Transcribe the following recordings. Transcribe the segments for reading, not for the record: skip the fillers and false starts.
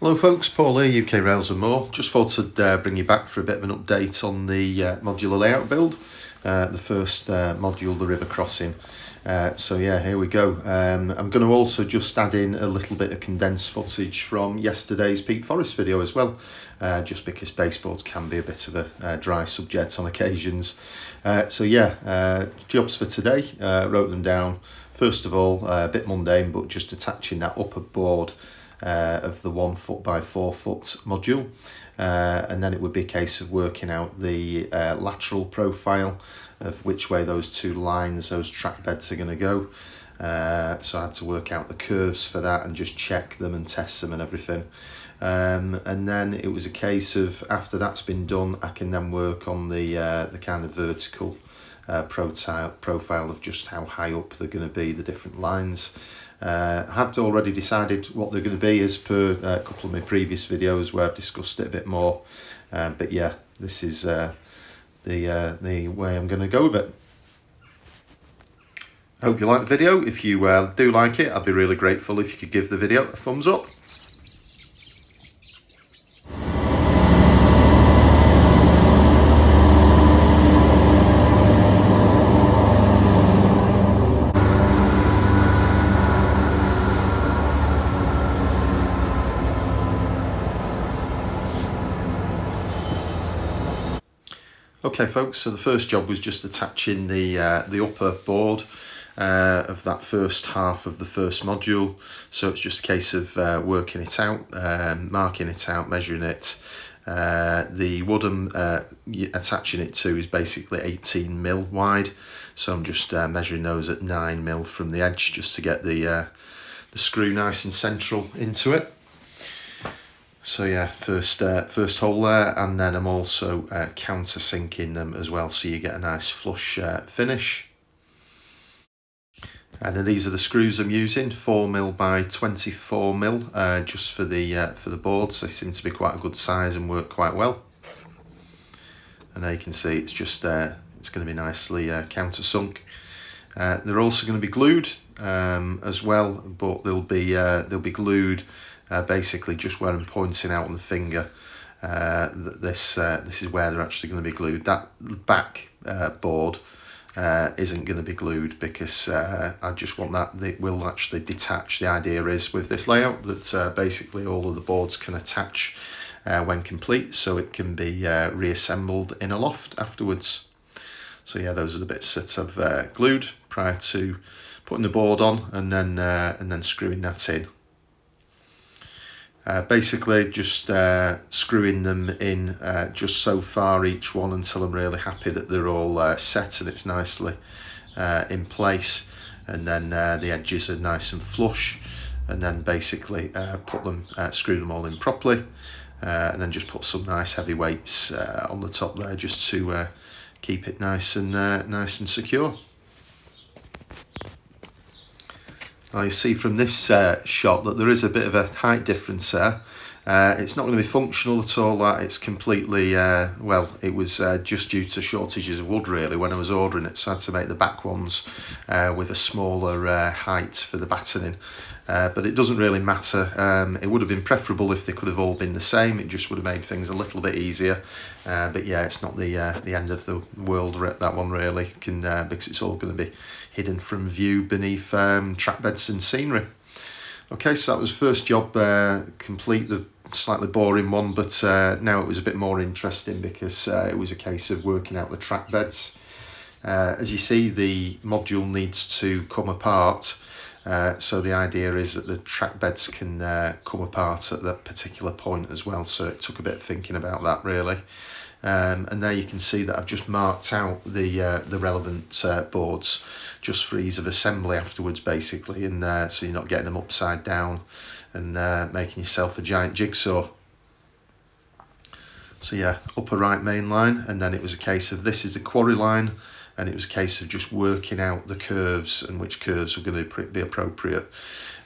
Hello folks, Paul here, UK Rails and More. Just thought I'd bring you back for a bit of an update on the modular layout build, the first module, the river crossing. So yeah, here we go. I'm going to also just add in a little bit of condensed footage from yesterday's Peak Forest video as well, just because baseboards can be a bit of a dry subject on occasions. So yeah, jobs for today, wrote them down. First of all, a bit mundane, but just attaching that upper board of the 1 foot by 4 foot module, and then it would be a case of working out the lateral profile of which way those two lines, those track beds, are going to go. So I had to work out the curves for that and just check them and test them and everything. And then it was a case of, after that's been done, I can then work on the kind of vertical profile of just how high up they're going to be, the different lines. I have already decided what they're going to be as per a couple of my previous videos where I've discussed it a bit more. But yeah, this is the way I'm going to go with it. I hope you like the video. If you do like it, I'd be really grateful if you could give the video a thumbs up. Okay folks, so the first job was just attaching the upper board of that first half of the first module. So it's just a case of working it out, marking it out, measuring it. The wood I'm attaching it to is basically 18mm wide, so I'm just measuring those at 9mm from the edge just to get the screw nice and central into it. So yeah, first hole there, and then I'm also countersinking them as well, so you get a nice flush finish. And then these are the screws I'm using, 4mm by 24mm, just for the boards. They seem to be quite a good size and work quite well. And there you can see it's just it's going to be nicely countersunk. They're also going to be glued as well, but they'll be glued. Basically just where I'm pointing out on the finger, this is where they're actually going to be glued. That back board isn't going to be glued because I just want that, they will actually detach. The idea is with this layout that basically all of the boards can attach when complete, so it can be reassembled in a loft afterwards. So yeah, those are the bits that I've glued prior to putting the board on and then screwing that in. Basically just screwing them in just so far each one until I'm really happy that they're all set and it's nicely in place, and then the edges are nice and flush, and then basically screw them all in properly, and then just put some nice heavy weights on the top there just to keep it nice and secure. Now you see from this shot that there is a bit of a height difference there. It's not going to be functional at all, that it's completely, well, it was just due to shortages of wood really when I was ordering it, so I had to make the back ones with a smaller height for the battening. But it doesn't really matter. It would have been preferable if they could have all been the same. It just would have made things a little bit easier. But yeah, it's not the end of the world, that one really, because it's all going to be hidden from view beneath track beds and scenery. Okay, so that was first job complete, the slightly boring one, but now it was a bit more interesting because it was a case of working out the track beds. As you see, the module needs to come apart. So the idea is that the track beds can come apart at that particular point as well, so it took a bit of thinking about that really. And there you can see that I've just marked out the relevant boards just for ease of assembly afterwards basically, and so you're not getting them upside down and making yourself a giant jigsaw. So yeah, upper right main line, and then it was a case of, this is the quarry line, and it was a case of just working out the curves and which curves were going to be appropriate.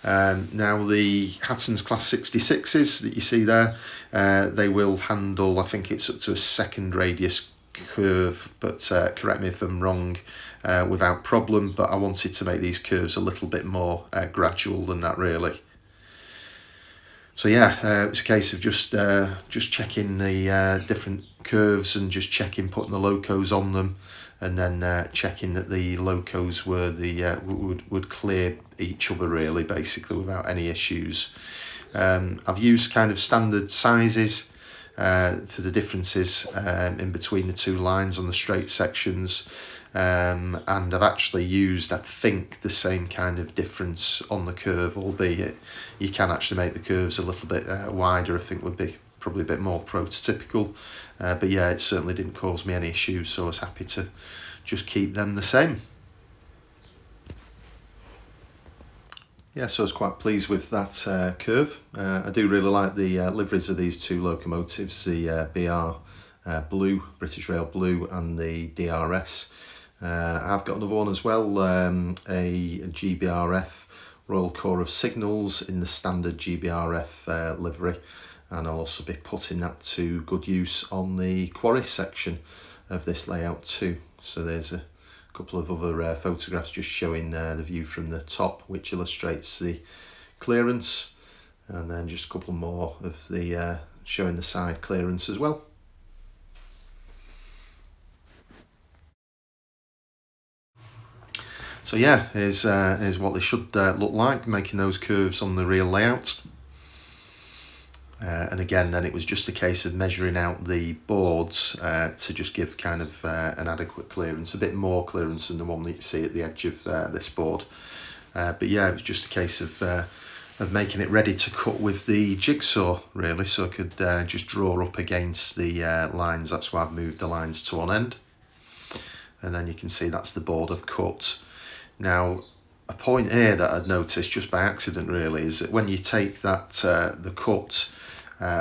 Now the Hattons Class 66s that you see there, they will handle, I think it's up to a second radius curve, but correct me if I'm wrong, without problem, but I wanted to make these curves a little bit more gradual than that really. So yeah, it was a case of just checking the different curves and just putting the locos on them, and then checking that the locos were would clear each other really, basically without any issues. I've used kind of standard sizes for the differences in between the two lines on the straight sections. And I've actually used, I think, the same kind of difference on the curve, albeit you can actually make the curves a little bit wider. I think would be probably a bit more prototypical, but yeah, it certainly didn't cause me any issues, so I was happy to just keep them the same. Yeah, so I was quite pleased with that curve. I do really like the liveries of these two locomotives, the BR Blue, British Rail Blue, and the DRS. I've got another one as well, a GBRF Royal Corps of Signals in the standard GBRF livery, and I'll also be putting that to good use on the quarry section of this layout too. So there's a couple of other photographs just showing the view from the top, which illustrates the clearance, and then just a couple more of the showing the side clearance as well. So yeah, here's what they should look like, making those curves on the real layout. And again, then it was just a case of measuring out the boards to just give kind of an adequate clearance, a bit more clearance than the one that you see at the edge of this board. But yeah, it was just a case of making it ready to cut with the jigsaw, really, so I could just draw up against the lines. That's why I've moved the lines to one end. And then you can see that's the board I've cut. Now, a point here that I'd noticed just by accident really is that when you take that the cut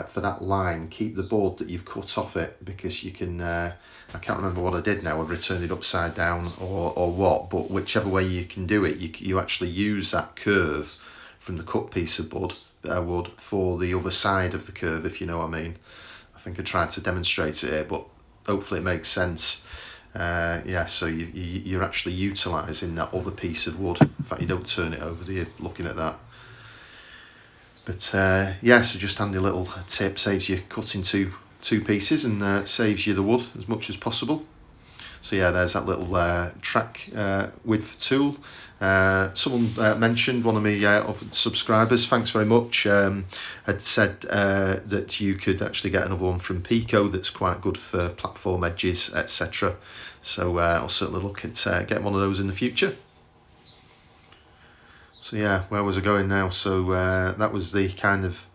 for that line, keep the board that you've cut off it, because you can, I can't remember what I did now, I've returned it upside down or what, but whichever way you can do it, you actually use that curve from the cut piece of wood for the other side of the curve, if you know what I mean. I think I tried to demonstrate it here, but hopefully it makes sense. Yeah, so you're actually utilising that other piece of wood. In fact, you don't turn it over, do you, looking at that? But yeah, so just handy little tip, saves you cutting two pieces, and saves you the wood as much as possible. So yeah, there's that little track width tool. Someone mentioned, one of my subscribers, thanks very much, had said that you could actually get another one from Pico that's quite good for platform edges, etc. So I'll certainly look at getting one of those in the future. So yeah, where was I going now? So that was the kind of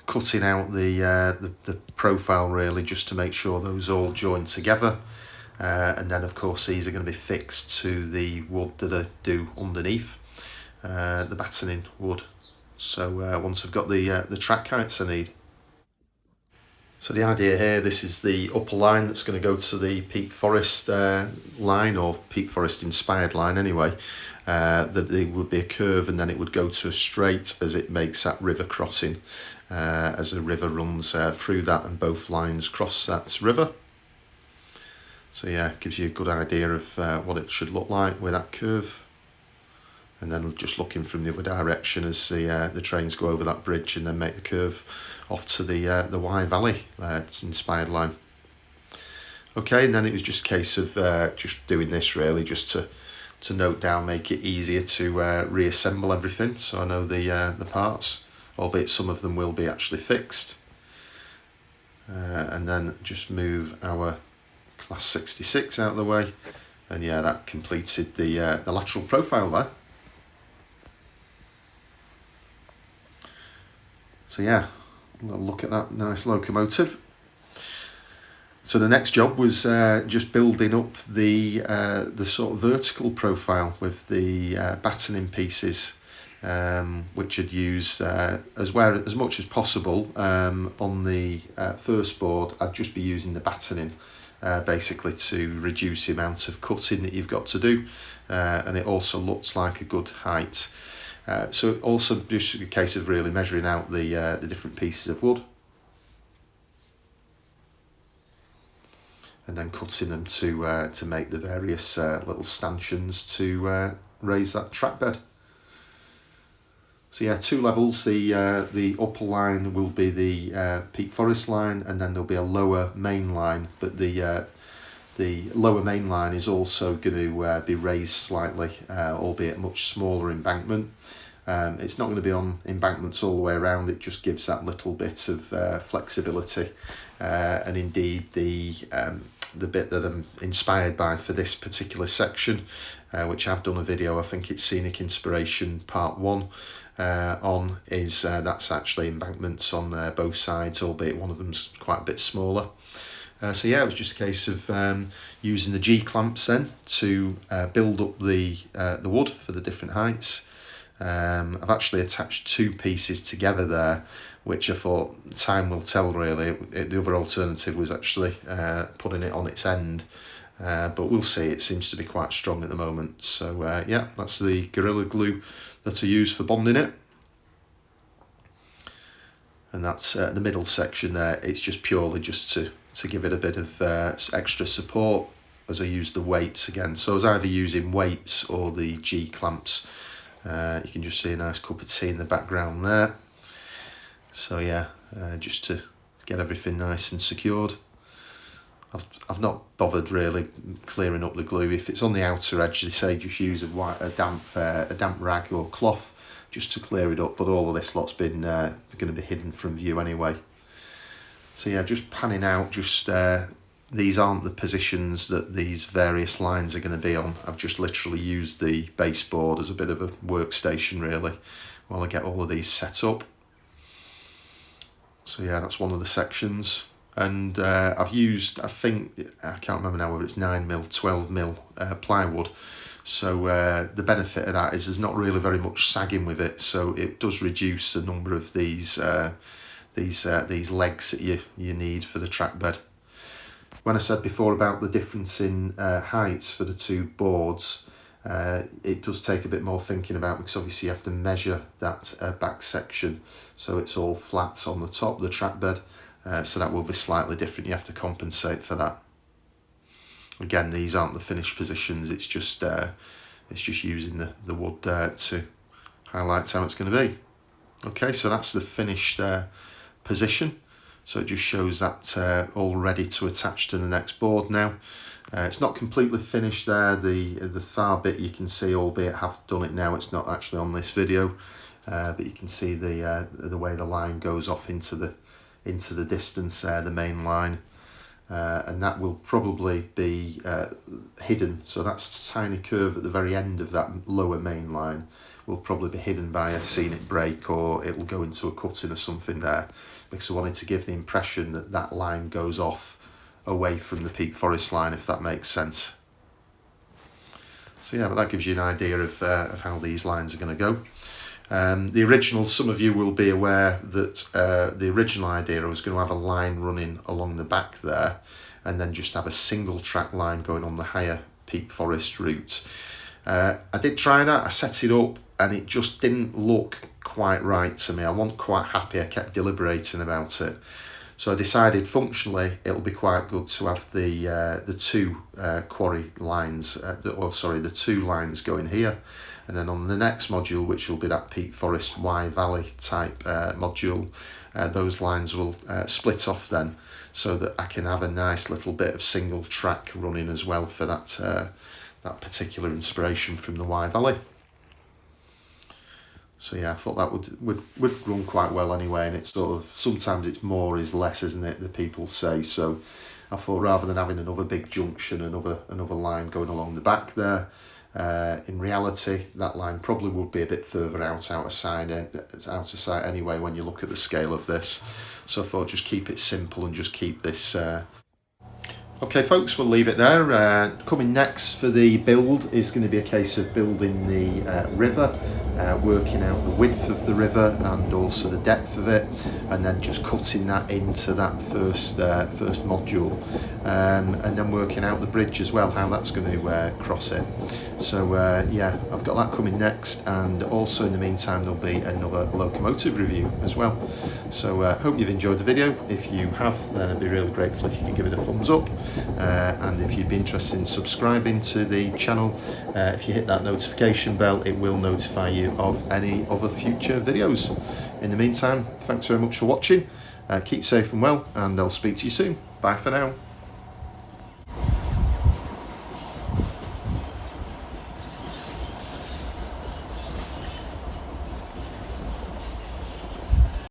cutting out the profile really, just to make sure those all join together. And then of course these are going to be fixed to the wood that I do underneath, the battening wood. So once I've got the track heights I need. So the idea here, this is the upper line that's going to go to the Peak Forest line, or Peak Forest inspired line anyway. That there would be a curve and then it would go to a straight as it makes that river crossing, as the river runs through that and both lines cross that river. So yeah, it gives you a good idea of what it should look like with that curve. And then just looking from the other direction as the trains go over that bridge and then make the curve off to the Wye Valley, it's inspired line. Okay, and then it was just a case of just doing this really, just to note down, make it easier to reassemble everything. So I know the parts, albeit some of them will be actually fixed. And then just move our Class 66 out of the way, and yeah, that completed the lateral profile there. So yeah, we'll look at that nice locomotive. So the next job was just building up the sort of vertical profile with the battening pieces, which I'd used as much as possible on the first board. I'd just be using the battening basically to reduce the amount of cutting that you've got to do, and it also looks like a good height. So also just a case of really measuring out the different pieces of wood and then cutting them to make the various little stanchions to raise that track bed. So yeah, 2 levels. The upper line will be the Peak Forest line, and then there'll be a lower main line, but the lower main line is also going to be raised slightly, albeit much smaller embankment. It's not going to be on embankments all the way around, it just gives that little bit of flexibility. And indeed the bit that I'm inspired by for this particular section, which I've done a video, I think it's Scenic Inspiration Part 1 on, is that's actually embankments on both sides, albeit one of them's quite a bit smaller. So yeah, it was just a case of using the G-clamps then to build up the wood for the different heights. I've actually attached 2 pieces together there, which I thought time will tell really. The other alternative was actually putting it on its end, but we'll see. It seems to be quite strong at the moment. So yeah, that's the Gorilla Glue that I use for bonding it. And that's the middle section there. It's just purely just to give it a bit of extra support as I use the weights again. So I was either using weights or the G-clamps. You can just see a nice cup of tea in the background there. So yeah, just to get everything nice and secured. I've not bothered really clearing up the glue. If it's on the outer edge, they say just use a damp rag or cloth just to clear it up. But all of this lot's been going to be hidden from view anyway. So yeah, just panning out. Just these aren't the positions that these various lines are going to be on. I've just literally used the baseboard as a bit of a workstation really, while I get all of these set up. So yeah, that's one of the sections. And I've used, I think, I can't remember now whether it's 9mm, 12mm plywood. So the benefit of that is there's not really very much sagging with it, so it does reduce the number of these legs that you need for the track bed. When I said before about the difference in heights for the 2 boards, it does take a bit more thinking about, because obviously you have to measure that back section, so it's all flat on the top of the track bed. So that will be slightly different. You have to compensate for that. Again, these aren't the finished positions. It's just using the wood to highlight how it's going to be. Okay, so that's the finished position. So it just shows that all ready to attach to the next board now. It's not completely finished there. The far bit you can see, albeit I have done it now. It's not actually on this video, but you can see the way the line goes off into the distance there, the main line, and that will probably be hidden. So that's a tiny curve at the very end of that lower main line will probably be hidden by a scenic break, or it will go into a cutting or something there, because I wanted to give the impression that that line goes off away from the Peak Forest line, if that makes sense. So yeah, but that gives you an idea of how these lines are going to go. The original, some of you will be aware that the original idea was going to have a line running along the back there, and then just have a single track line going on the higher Peak Forest route. I did try that, I set it up, and it just didn't look quite right to me. I wasn't quite happy, I kept deliberating about it. So I decided functionally it'll be quite good to have the 2 quarry lines, the 2 lines going here. And then on the next module, which will be that Peak Forest Wye Valley type module, those lines will split off then, so that I can have a nice little bit of single track running as well for that particular inspiration from the Wye Valley. So yeah, I thought that would run quite well anyway, and it's sort of, sometimes it's more is less, isn't it, that people say. So I thought rather than having another big junction, another line going along the back there, in reality that line probably would be a bit further out of sight anyway when you look at the scale of this. So I thought just keep it simple and just keep this. Okay folks, we'll leave it there. Coming next for the build is going to be a case of building the river, working out the width of the river and also the depth of it, and then just cutting that into that first module, and then working out the bridge as well, how that's going to cross it. So yeah, I've got that coming next, and also in the meantime there'll be another locomotive review as well. So hope you've enjoyed the video. If you have, then I'd be really grateful if you could give it a thumbs up. and if you'd be interested in subscribing to the channel, if you hit that notification bell, it will notify you of any other future videos. In the meantime, thanks very much for watching. Keep safe and well, and I'll speak to you soon. Bye for now.